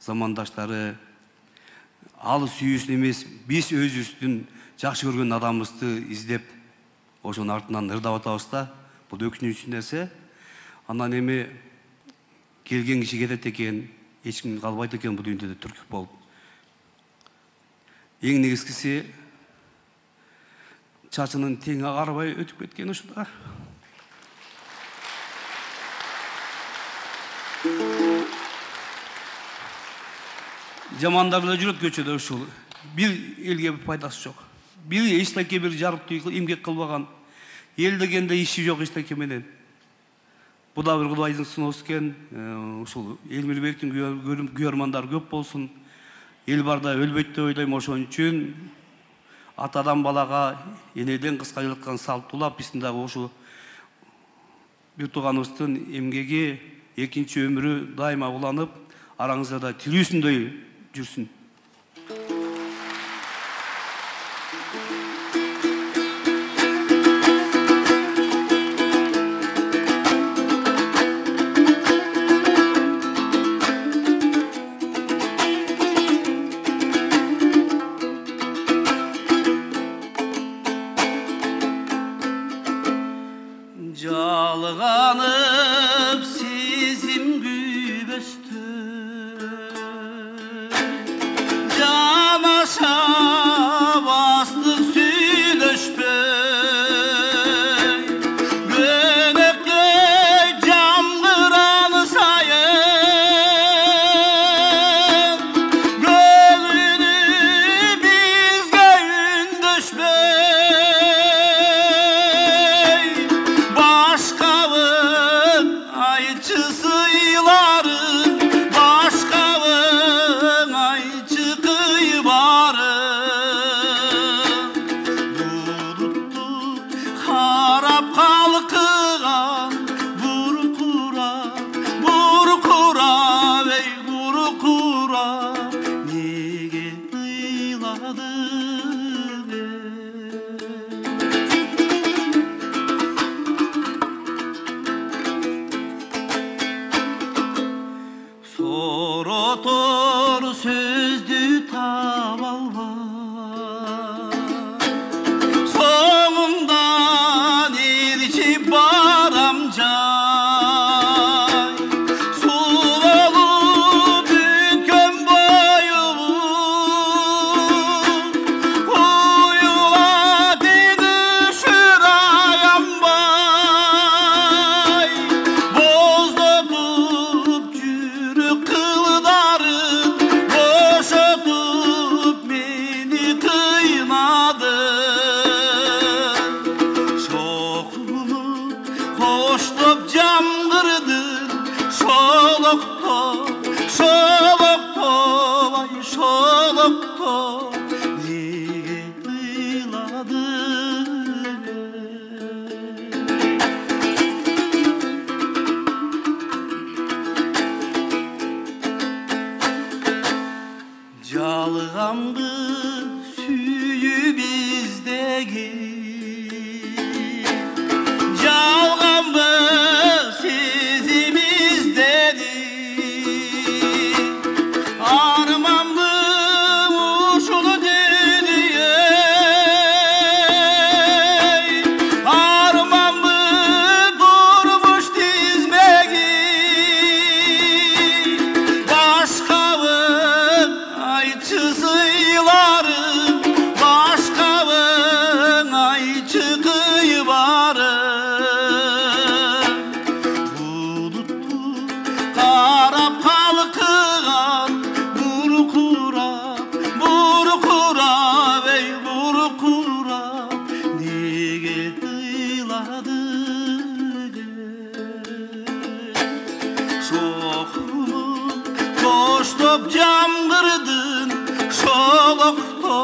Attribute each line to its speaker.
Speaker 1: замандаштары ал сүйүүсүн эмес, биз өзүбүздүн жакшы көргөн адамыбызды издеп, ошонун артынан ырдап атабыз да. Бул өкүнүчтүү нерсе. Андан эми келген киши кетет экен, эч ким калбайт экен бул дүйнөдө түркүп болуп. Эң негизгиси чачынын тең агарбай өтүп кеткен ушуда. Жамандар эле жүрөт көчөдө ушул. Бир элге пайдасы жок. Бир эчтеке бир жарыктуу эмгек кылбаган. Эл дегенде иши жок эчтеке менен. Бу да бир Кудайдын сыноосу экен. Ушул Элмирбектин күйөрмандары көп болсун. Эл барда өлбөйт деп ойлойм. Ошон үчүн атадан балага, энеден кызга жылккан салт улап, биздин дагы ошо бир тууганыбыздын эмгеги, экинчи өмүрү дайыма уланып, араңызда да тирүүсүндөй жүрсүн.
Speaker 2: Жалганып сезим күбөстө жанаша бастык сүйлөшпөй көнөктөй жамгыран сайын көңүлү бизге үндөшпөй başkavın ayçı sıyların başkavın ayçı kıybarın buluttu harap kalkıgan burkura ey burkura nege kıyladın Sorotor sözdü taap almay Soğundan erişip baram cay Sulalı bükön boyumu Uyula düşür ayambay Bozlatıp jürük kıldarın boşatıp meni kıymadın Şokumu hoşlop jamgırdın Şolokto, ay şolokto Nege kıyladın Жалганды сүйүп издеги жалганбы сезим издеди арманды ушул дүнүйө арманбы турмуш тизмеги başkavın ayçı sıyların başkavın ayçı kıybarın buluttu karap kalkıgan burkura ey burkura nege kıyladın Şokumu koştup jamgırdın Şolokto,